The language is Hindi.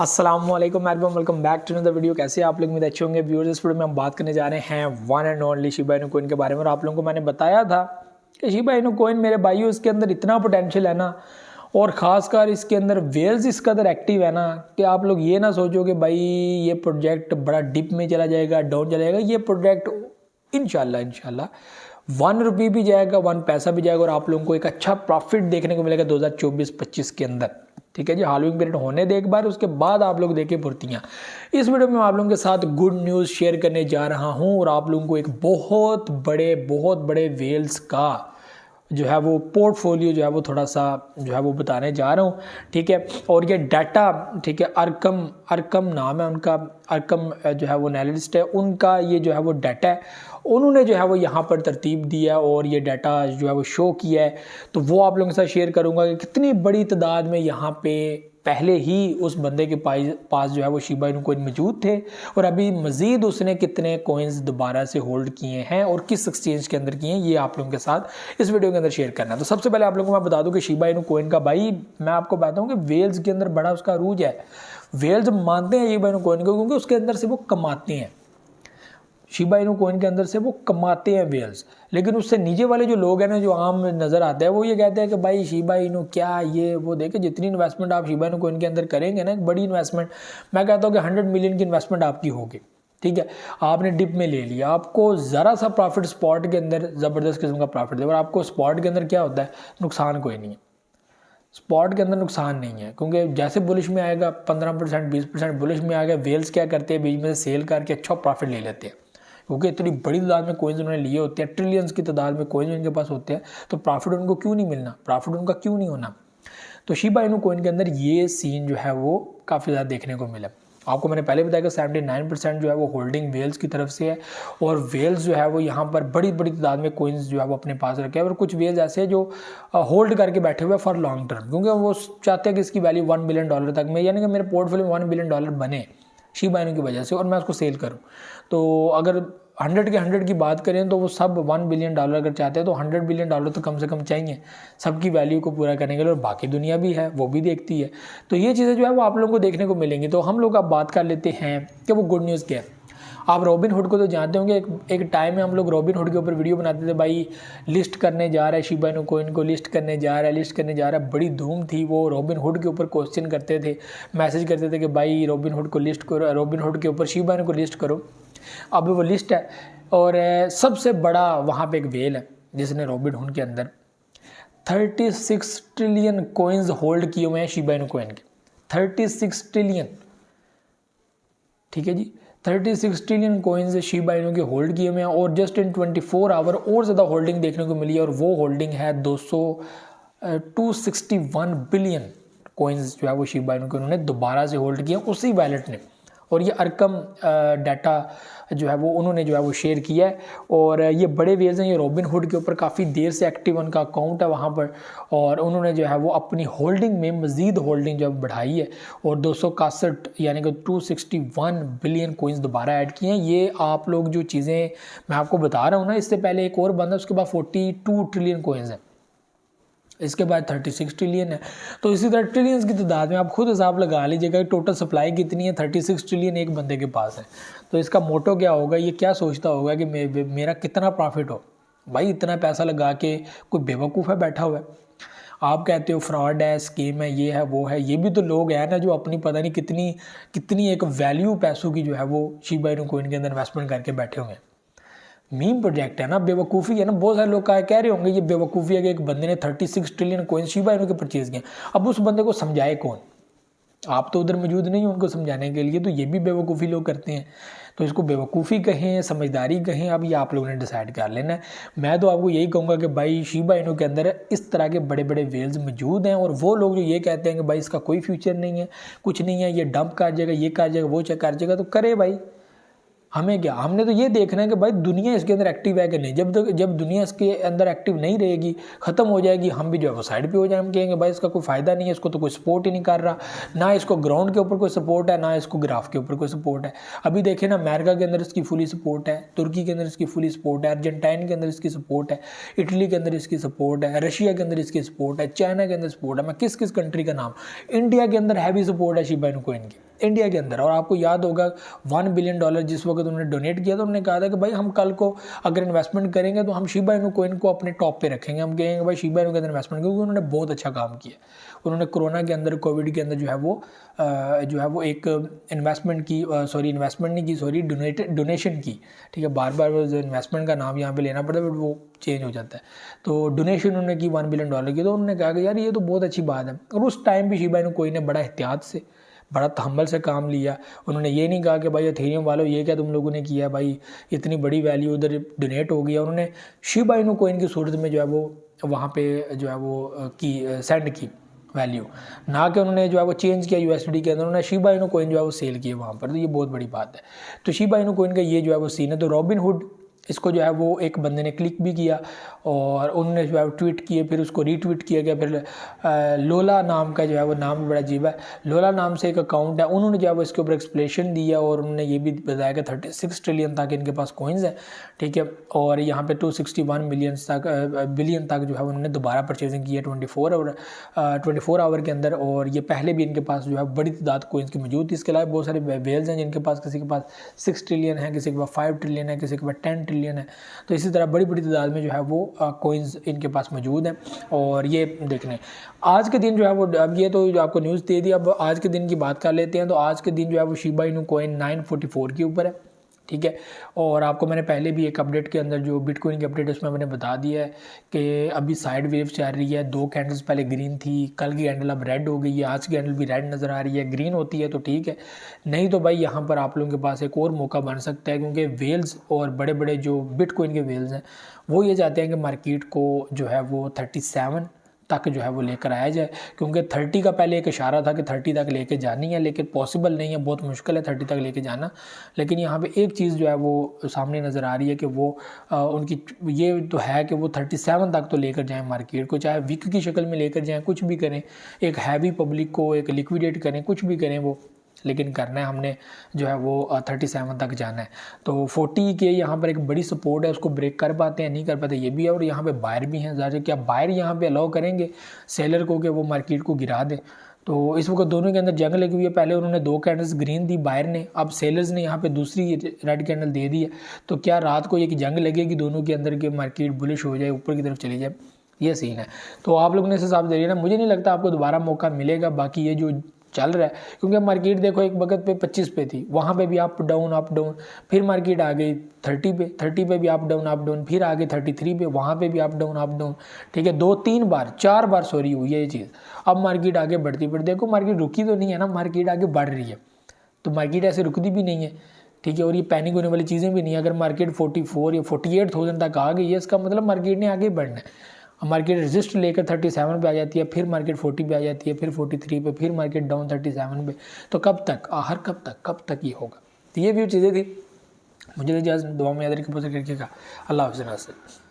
अस्सलाम वालेकुम welcome back to another video. कैसे आप लोग उम्मीद अच्छे होंगे व्यूअर्स। इस वीडियो में हम बात करने जा रहे हैं one and only Shiba Inu coin के बारे में। और आप लोगों को मैंने बताया था कि शिबा इनू कॉइन मेरे भाइयों इसके अंदर इतना पोटेंशियल है ना, और ख़ासकर इसके अंदर वेल्स इस कदर एक्टिव है ना कि आप लोग ये ना सोचो कि भाई ये प्रोजेक्ट बड़ा डिप में चला जाएगा, डाउन चला जाएगा। ये प्रोजेक्ट इंशाल्लाह 1 रुपये भी जाएगा, 1 पैसा भी जाएगा और आप लोगों को एक अच्छा प्रॉफिट देखने को मिलेगा 2024-25 के अंदर। ठीक है जी, हालविंग पीरियड होने दे एक बार, उसके बाद आप लोग देखें भर्तियाँ। इस वीडियो में मैं आप लोगों के साथ गुड न्यूज़ शेयर करने जा रहा हूँ और आप लोगों को एक बहुत बड़े वेल्स का जो है वो पोर्टफोलियो जो है वो थोड़ा सा जो है वो बताने जा रहा हूँ। ठीक है, और ये डाटा, ठीक है, अरकम नाम है उनका, अरकम जो है वो एनालिस्ट है, उनका ये जो है वो डाटा है, उन्होंने जो है वो यहाँ पर तरतीब दिया और ये डाटा जो है वो शो किया है। तो वो आप लोगों के साथ शेयर करूँगा कि कितनी बड़ी तादाद में यहाँ पे पहले ही उस बंदे के पास जो है वो शिबा इनू कॉइन मौजूद थे और अभी मज़ीद उसने कितने कॉइन्स दोबारा से होल्ड किए हैं और किस एक्सचेंज के अंदर किए हैं, ये आप लोगों के साथ इस वीडियो के अंदर शेयर करना है। तो सबसे पहले आप लोगों को मैं बता दूं कि शिबा इनू कॉइन का भाई मैं आपको बताता हूँ कि वेल्स के अंदर बड़ा उसका अरूज है। वेल्स मानते हैं शिबा इनू कॉइन को क्योंकि उसके अंदर से वो कमाते हैं। शिबा इनू कॉइन के अंदर से वो कमाते हैं वेल्स, लेकिन उससे नीचे वाले जो लोग हैं ना, जो आम नज़र आते हैं, वो ये कहते हैं कि भाई शिबा इनू क्या ये वो। देखे जितनी इन्वेस्टमेंट आप शिबा इनू कॉइन के अंदर करेंगे ना, एक बड़ी इन्वेस्टमेंट, मैं कहता हूँ कि 100 मिलियन की इन्वेस्टमेंट आपकी होगी। ठीक है, आपने डिप में ले लिया, आपको ज़रा सा प्रॉफिट स्पॉट के अंदर ज़बरदस्त किस्म का प्रॉफिट दे, और आपको स्पॉट के अंदर क्या होता है, नुकसान कोई नहीं है। स्पॉट के अंदर नुकसान नहीं है क्योंकि जैसे बुलिश में आएगा 15% 20% बुलिश में आएगा, वेल्स क्या करते हैं बीच में से सेल करके अच्छा प्रॉफिट ले लेते हैं क्योंकि इतनी बड़ी तादाद में कोइंस उन्होंने लिए होते हैं, ट्रिलियंस की तादाद में कोइंस उनके पास होते हैं। तो प्रॉफिट उनको क्यों नहीं मिलना, प्रॉफिट उनका क्यों नहीं होना। तो शिबा इनू कॉइन के अंदर ये सीन जो है वो काफ़ी ज़्यादा देखने को मिला। आपको मैंने पहले बताया कि 79% जो है वो होल्डिंग वेल्स की तरफ से है और वेल्स जो है वो यहाँ पर बड़ी तादाद में कोइंस जो है वो अपने पास रखे हैं। और कुछ वेल्स ऐसे हैं जो होल्ड करके बैठे हुए फॉर लॉन्ग टर्म, क्योंकि वो चाहते हैं कि इसकी वैल्यू $1 बिलियन तक में, यानी कि मेरे पोर्टफोलियो में $1 बिलियन बने शिबा इनू की वजह से और मैं उसको सेल करूँ। तो अगर 100 की बात करें तो वो सब $1 बिलियन अगर चाहते हैं तो $100 बिलियन तो कम से कम चाहिए सबकी वैल्यू को पूरा करने के लिए, और बाकी दुनिया भी है वो भी देखती है। तो ये चीज़ें जो है वो आप लोगों को देखने को मिलेंगी। तो हम लोग अब बात कर लेते हैं कि वो गुड न्यूज़ क्या है। आप रॉबिनहुड को तो जानते होंगे, एक टाइम में हम लोग रॉबिनहुड के ऊपर वीडियो बनाते थे, भाई लिस्ट करने जा रहा है शिबा इनू कॉइन को, लिस्ट करने जा रहा है, बड़ी धूम थी। वो रॉबिनहुड के ऊपर क्वेश्चन करते थे, मैसेज करते थे कि भाई रॉबिनहुड को लिस्ट करो, रॉबिनहुड के ऊपर शिबा इनू को लिस्ट करो। अब वो लिस्ट है और सबसे बड़ा वहाँ पे एक वेल है जिसने रॉबिनहुड के अंदर 36 ट्रिलियन कॉइन्स होल्ड किए हुए हैं शिबा इनू कॉइन के। 36 ट्रिलियन, ठीक है जी, 36 ट्रिलियन कॉइन्स शिबा इनू के होल्ड किए हुए हैं और जस्ट इन 24 आवर और ज़्यादा होल्डिंग देखने को मिली है। और वो होल्डिंग है 261 बिलियन कॉइन्स जो है वो शिबा इनू के उन्होंने दोबारा से होल्ड किया उसी वैलेट ने। और ये अरकम डाटा जो है वो उन्होंने जो है वो शेयर किया है। और ये बड़े वेल्स हैं, ये रॉबिनहुड के ऊपर काफ़ी देर से एक्टिव उनका अकाउंट है वहाँ पर, और उन्होंने जो है वो अपनी होल्डिंग में मज़ीद होल्डिंग जो बढ़ाई है और 261 यानी कि 261 बिलियन कॉइन्स दोबारा ऐड किए हैं। ये आप लोग जो चीज़ें मैं आपको बता रहा हूँ ना, इससे पहले एक और बंदा, उसके बाद 42 ट्रिलियन कॉइन्स हैं, इसके बाद 36 ट्रिलियन है। तो इसी तरह ट्रिलियंस की तादाद में आप खुद हिसाब लगा लीजिएगा कि टोटल सप्लाई कितनी है। 36 ट्रिलियन एक बंदे के पास है। तो इसका मोटो क्या होगा, ये क्या सोचता होगा कि मेरा कितना प्रॉफिट हो। भाई इतना पैसा लगा के कोई बेवकूफ़ है बैठा हुआ है। आप कहते हो फ्रॉड है, स्कीम है, ये है वो है, ये भी तो लोग हैं ना जो अपनी पता नहीं कितनी एक वैल्यू पैसों की जो है वो शिबा इनू कॉइन के अंदर इन्वेस्टमेंट करके बैठे हुए हैं। मीम प्रोजेक्ट है ना, बेवकूफ़ी है ना। बहुत सारे लोग कह रहे होंगे ये बेवकूफ़ी है कि एक बंदे ने 36 ट्रिलियन कॉइन शिबा इनू के परचेज़ किए। अब उस बंदे को समझाए कौन, आप तो उधर मौजूद नहीं हो उनको समझाने के लिए। तो ये भी बेवकूफ़ी लोग करते हैं। तो इसको बेवकूफ़ी कहें, समझदारी कहें, अब ये आप लोगों ने डिसाइड कर लेना है। मैं तो आपको यही कहूँगा कि भाई शिबा इनू के अंदर इस तरह के बड़े वेल्स मौजूद हैं। और वो लोग जो ये कहते हैं कि भाई इसका कोई फ्यूचर नहीं है, कुछ नहीं है, ये डंप कर जाएगा, ये कर जाएगा, वो चेक कर जाएगा, तो करे भाई। हमें क्या, हमने तो ये देखना है कि भाई दुनिया इसके अंदर एक्टिव है कि नहीं। जब दुनिया इसके अंदर एक्टिव नहीं रहेगी, ख़त्म हो जाएगी, हम भी जो है वो साइड पे हो जाए, हम कहेंगे भाई इसका कोई फ़ायदा नहीं है, इसको तो कोई सपोर्ट ही नहीं कर रहा, ना इसको ग्राउंड के ऊपर कोई सपोर्ट है, ना इसको ग्राफ के ऊपर कोई सपोर्ट है। अभी देखें ना, अमेरिका के अंदर इसकी फुली सपोर्ट है, तुर्की के अंदर इसकी फुली सपोर्ट है, अर्जेंटाइन के अंदर इसकी सपोर्ट है, इटली के अंदर इसकी सपोर्ट है, रशिया के अंदर इसकी सपोर्ट है, चाइना के अंदर सपोर्ट है। मैं किस किस कंट्री का नाम, इंडिया के अंदर हैवी सपोर्ट है शिबा इनु कॉइन की, इंडिया के अंदर। और आपको याद होगा $1 बिलियन जिस वक्त उन्होंने डोनेट किया तो उन्होंने कहा था कि भाई हम कल को अगर इन्वेस्टमेंट करेंगे तो हम शिबा इनु कॉइन को अपने टॉप पे रखेंगे, हम कहेंगे भाई शिबा इनु के अंदर इन्वेस्टमेंट, क्योंकि उन्होंने बहुत अच्छा काम किया। उन्होंने कोरोना के अंदर, कोविड के अंदर जो है वो एक इन्वेस्टमेंट की, इन्वेस्टमेंट नहीं की, डोनेशन की। ठीक है, बार बार जो इन्वेस्टमेंट का नाम यहाँ पे लेना पड़ता है बट वो चेंज हो जाता है। तो डोनेशन उन्होंने की $1 बिलियन की, तो उन्होंने कहा कि यार ये तो बहुत अच्छी बात है। और उस टाइम भी शिबा इनु कॉइन ने बड़ा एहतियात से, बड़ा तहम्मुल से काम लिया। उन्होंने ये नहीं कहा कि भाई एथेरियम वालों ये क्या तुम लोगों ने किया, भाई इतनी बड़ी वैल्यू उधर डोनेट हो गया। उन्होंने शिबा इनु कॉइन की सूरत में जो है वो वहाँ पे जो है वो सेंड की वैल्यू, ना कि उन्होंने जो है वो चेंज किया USD के अंदर, उन्होंने शिबा इनु कॉइन जो है वो सेल किए वहाँ पर। तो ये बहुत बड़ी बात है। तो शिबा इनु कॉइन का ये जो है वो सीन है। तो रॉबिनहुड, इसको जो है वो एक बंदे ने क्लिक भी किया और उन्होंने जो है ट्वीट किए, फिर उसको रीट्वीट किया गया। फिर लोला नाम का जो है वो नाम बड़ा अजीब है, लोला नाम से एक अकाउंट है, उन्होंने जो है वो इसके ऊपर एक्सप्लेनेशन दिया और उन्होंने ये भी बताया कि 36 ट्रिलियन तक इनके पास कॉइन्स है। ठीक है, और यहाँ पे 261 बिलियन तक जो है उन्होंने दोबारा परचेजिंग की है 24 आवर के अंदर। और ये पहले भी इनके पास जो है बड़ी तादाद कॉइन्स की मौजूद थी। इसके अलावा बहुत सारे वेल्स हैं जिनके पास, किसी के पास 6 ट्रिलियन है, किसी के पास 5 ट्रिलियन है, किसी के पास 10 ट्रिलियन है। तो इसी तरह बड़ी बड़ी तादाद में जो है वो कॉइन्स इनके पास मौजूद हैं। और ये देखने आज के दिन जो है वो, अब ये तो जो आपको न्यूज़ दे दी, अब आज के दिन की बात कर लेते हैं। तो आज के दिन जो है वो शिबा इनु कॉइन 944 के ऊपर है। ठीक है, और आपको मैंने पहले भी एक अपडेट के अंदर जो बिटकॉइन की अपडेट उसमें मैंने बता दिया है कि अभी साइड वेव चल रही है। 2 कैंडल्स पहले ग्रीन थी, कल की कैंडल अब रेड हो गई है, आज की कैंडल भी रेड नज़र आ रही है। ग्रीन होती है तो ठीक है, नहीं तो भाई यहाँ पर आप लोगों के पास एक और मौका बन सकता है, क्योंकि वेल्स और बड़े बड़े जो बिटकॉइन के वेल्स हैं वो ये चाहते हैं कि मार्केट को जो है वो 37 तक जो है वो लेकर आया जाए, क्योंकि 30 का पहले एक इशारा था कि 30 तक लेके जानी है, लेकिन पॉसिबल नहीं है, बहुत मुश्किल है 30 तक लेके जाना। लेकिन यहाँ पे एक चीज़ जो है वो सामने नज़र आ रही है कि वो उनकी ये तो है कि वो 37 तक तो लेकर जाएं मार्केट को, चाहे वीक की शक्ल में लेकर जाएं, कुछ भी करें, एक हैवी पब्लिक को एक लिक्विडेट करें, कुछ भी करें वो, लेकिन करना है हमने जो है वो 37 तक जाना है। तो 40 के यहाँ पर एक बड़ी सपोर्ट है, उसको ब्रेक कर पाते हैं नहीं कर पाते ये भी है। और यहाँ पे बायर भी हैं, ज़्यादा क्या बायर यहाँ पे अलाउ करेंगे सेलर को कि वो मार्केट को गिरा दें। तो इस वक्त दोनों के अंदर जंग लगी हुई है। पहले उन्होंने 2 कैंडल्स ग्रीन दी बायर ने, अब सेलर्स ने यहाँ पे दूसरी रेड कैंडल दे दी है। तो क्या रात को ये कि जंग लगेगी दोनों के अंदर के मार्केट बुलिश हो जाए, ऊपर की तरफ चली जाए, ये सीन है। तो आप लोगों ने इस हिसाब से ना, मुझे नहीं लगता आपको दोबारा मौका मिलेगा। बाकी ये जो चल रहा है, क्योंकि मार्केट देखो एक वक्त पे 25 पे थी, वहाँ पे भी अप डाउन, फिर मार्केट आ गई 30 पे भी अप डाउन, फिर आ गई 33 पे, वहाँ पे भी अप डाउन। ठीक है, 4 बार सॉरी हुई है ये चीज़। अब मार्केट आगे बढ़ती, पर देखो मार्केट रुकी तो नहीं है ना, मार्केट आगे बढ़ रही है। तो मार्केट ऐसे रुकती भी नहीं है। ठीक है, और ये पैनिक होने वाली चीज़ें भी नहीं है। अगर मार्केट 44 या 48,000 तक आ गई है, इसका मतलब मार्केट ने आगे बढ़ना है। मार्केट रेजिस्ट लेकर 37 पे आ जाती है, फिर मार्केट 40 पे आ जाती है, फिर 43 पे, फिर मार्केट डाउन 37 पे। तो कब तक ये होगा। तो ये भी चीज़ें थी। मुझे तो दुआ में याद रखिएगा। अल्लाह हाफ़िज़।